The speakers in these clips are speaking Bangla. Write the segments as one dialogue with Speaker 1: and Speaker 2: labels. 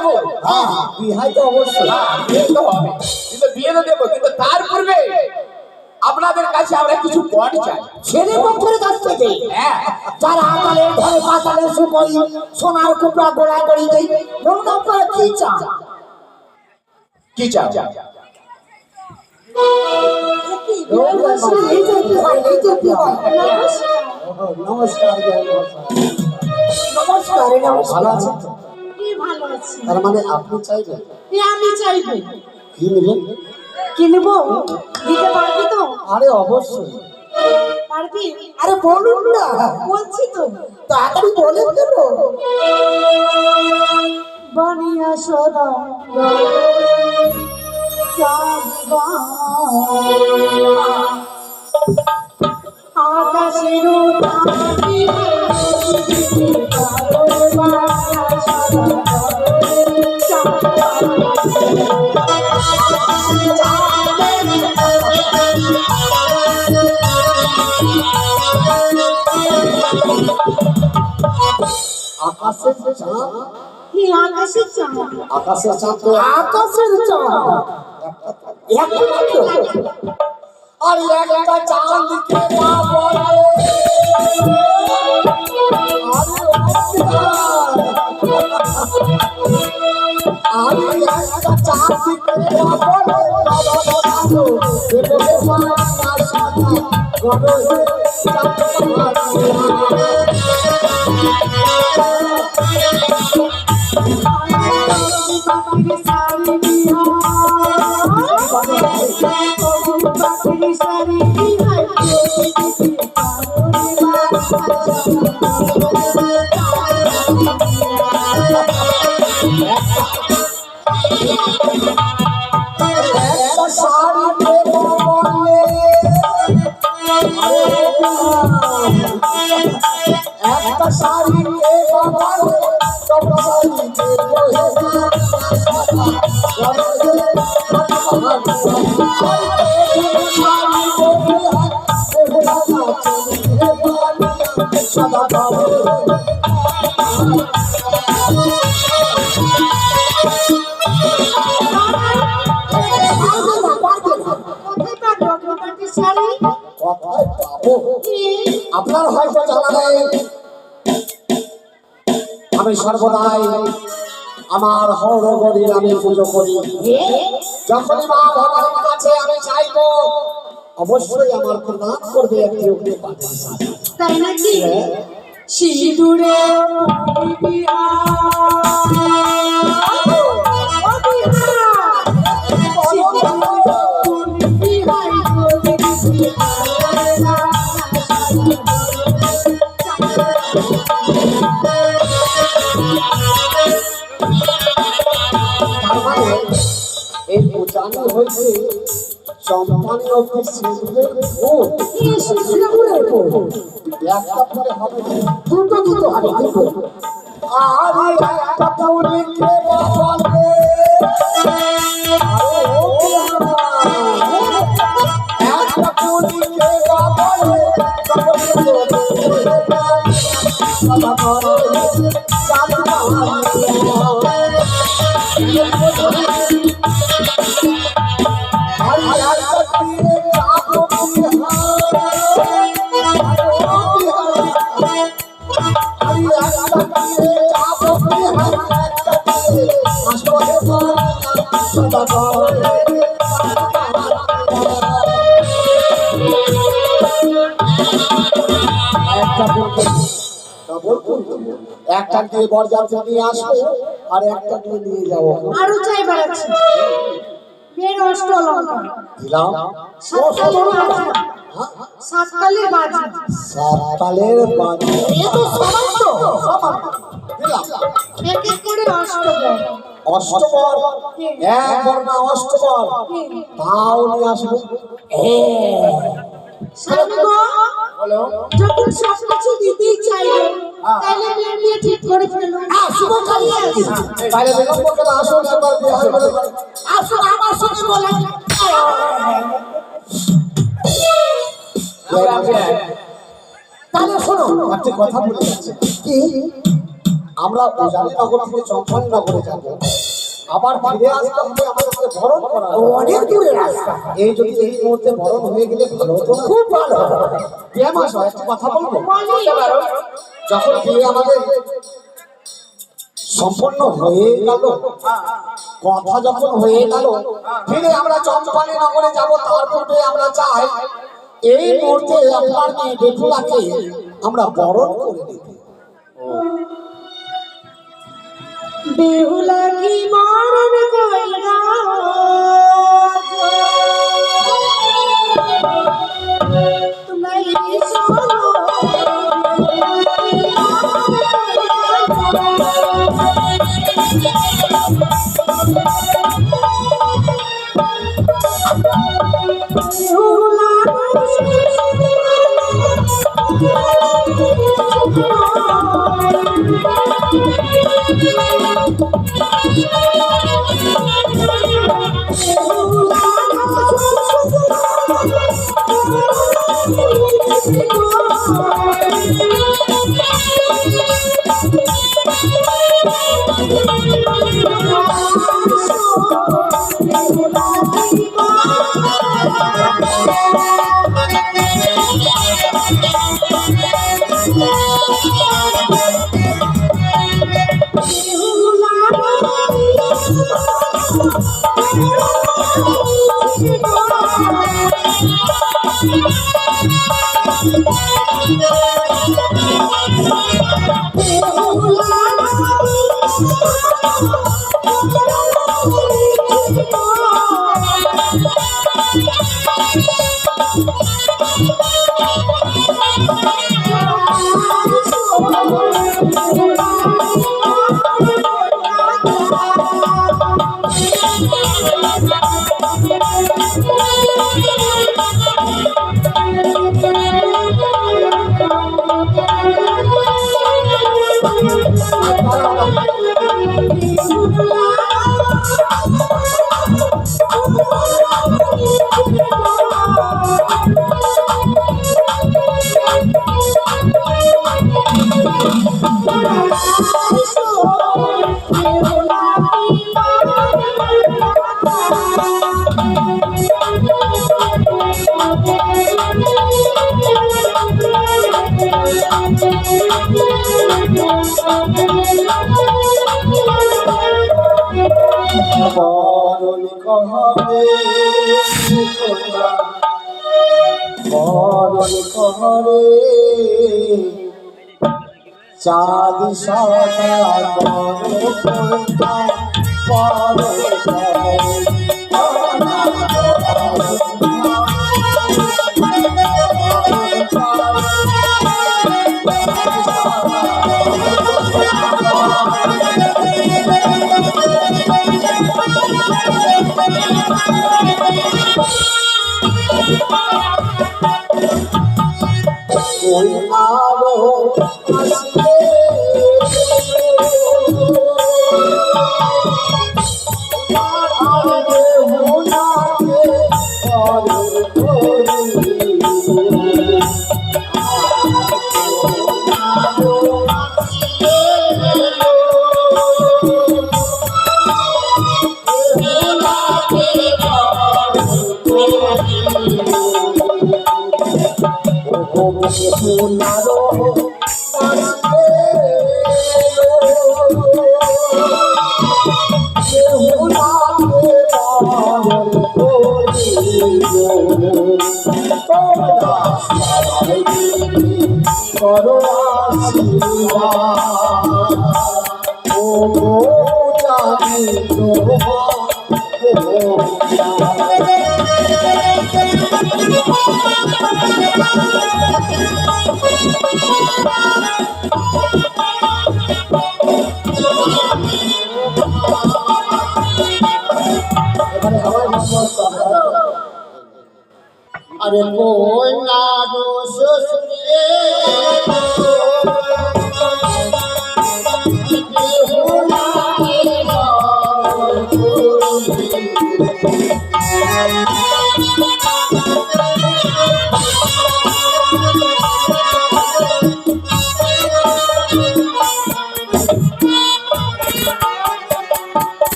Speaker 1: দেবো।
Speaker 2: হ্যাঁ বিহাই তো অবশ্যই
Speaker 1: বিয়ে তো হবে, কিন্তু বিয়ে তো দেবো, কিন্তু তার পূর্বে আপনাদের কাছে আমরা কিছু পট চাই।
Speaker 2: ছেলে পক্ষের কাছ থেকে
Speaker 1: হ্যাঁ,
Speaker 2: যারা আকালের ঘরে পাতালে সুপরি সোনার কুপড়া গোড়া করি দেই বলুন আপনারা কি চান?
Speaker 1: কি চাও?
Speaker 2: নমস্কার নমস্কার ভালো আছেন তো?
Speaker 3: ভালো আছি।
Speaker 2: তার মানে আপনি চাইবেন
Speaker 3: আমি চাইবো।
Speaker 2: কি নেবেন?
Speaker 3: কিনবো, দিতে পারবি তো?
Speaker 2: আরে অবশ্যই।
Speaker 3: পারবি?
Speaker 2: আরে বলুন না,
Speaker 3: বলছি তো।
Speaker 2: তাড়াতাড়ি বলেন কেন?
Speaker 3: বানিয়া সদা আকাশের
Speaker 2: আকাশের চাঁদ,
Speaker 3: আকাশের চাঁদ,
Speaker 2: আকাশের চাঁদ তো আকাশের চাঁদ একমাত্র। আর একটা চাঁদকে মা বলে আরে একটা চাঁদকে মা বলে একটা শাড়িকে বলে একটা শাড়িকে বলে সব শাড়িকে আপনার হয়তো জানা নেই আমি সর্বদাই আমার হরগরি নামে পুজো করি। যখনই মা ভগবানের কাছে আমি চাইবো অবশ্যই আমার প্রণাম করবে একটি অগ্নি পাখি।
Speaker 3: তাই নাকি? সিঁদুরে
Speaker 2: এই পূজানি হয়েছে সম্মানী অব্দি সিঁদুরের ফুল। সিঁদুরের ফুল একটা পরে হবে দুটো দুটো হবে দুটো। আর একটা ফুলকে বলে একটা ফুলকে বলে একটা দিয়ে বরযাত্রী নিয়ে আসবো আর একটা নিয়ে যাবো।
Speaker 3: আরো চাই বাড়াচ্ছি বের অষ্ট অলঙ্কার
Speaker 2: দিলাম
Speaker 3: সাততালের বাজি,
Speaker 2: সাততালের বাজি এ তো সমান তো সমান দিলাম।
Speaker 3: এক এক করে অষ্টবর,
Speaker 2: অষ্টবর একবার না অষ্টবর তাও নিয়ে আসবো।
Speaker 3: যখন সবকিছু দিতেই চাইবে তাহলে বিয়ে নিয়ে ঠিক করে ফেলো।
Speaker 2: শুভ কালী তাহলে বিলম্বকে আসুন একবার বিয়ে করে আসুন আমার সঙ্গে বলেন। তাহলে শোনো একটা কথা বলে যাচ্ছে কি আমরা উজানি নগর থেকে চম্পানি নগরে যাব, আবার ফিরে আসতে হবে, আমাদেরকে বরণ করা হবে।
Speaker 4: অনেক দূরের রাস্তা।
Speaker 2: এই যদি এই মুহূর্তে বরণ হয়ে গেলে ভালো হতো না?
Speaker 4: খুব ভালো হবে।
Speaker 2: বিয়ে মাস হয়, একটা কথা বলবো।
Speaker 1: বলতে পারো।
Speaker 2: যখন বিয়ে আমাদের সম্পন্ন হয়ে গেল, কথা যখন হয়ে গেল, ফিরে আমরা চম্পানি নগরে যাব। তার পূর্বে আমরা চাই এই মুহূর্তে আপনার মেয়ে বেফুলাকে আমরা বরণ করে নিতে।
Speaker 3: বেহুলা কি মরণ কইরা তুমি শোনো
Speaker 2: বরণ কহরে বরণ কহরে চাঁদ সাদা अरे कोई ना दोष सुनिए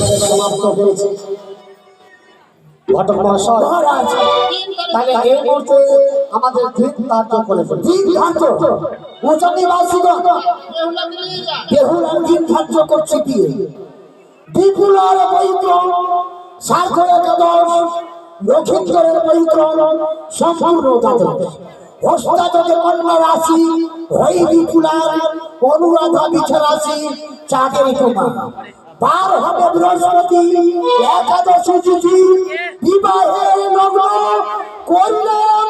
Speaker 2: একেবারে সমাপ্ত হয়েছে। ঘটক মহাশয়,
Speaker 1: মহারাজ
Speaker 2: তাহলে এই মুহূর্তে আমাদের দিন ধার্য করে ফেলুন।
Speaker 1: দিন ধার্য উঁচু নিবাসীগণ বেহুলার দিন ধার্য করছে কি বিপুলার পবিত্র সার্থক একাদশ লক্ষিন্দরের পবিত্র সম্পূর্ণ দ্বাদশ হস্তাযোগে কন্যা রাশি হই বিপুলার অনুরাধা বিছা রাশি চাঁদের কুমার বার হবে বৃহস্পতি একাদশী তিথি বিবাহের লগ্ন করলেন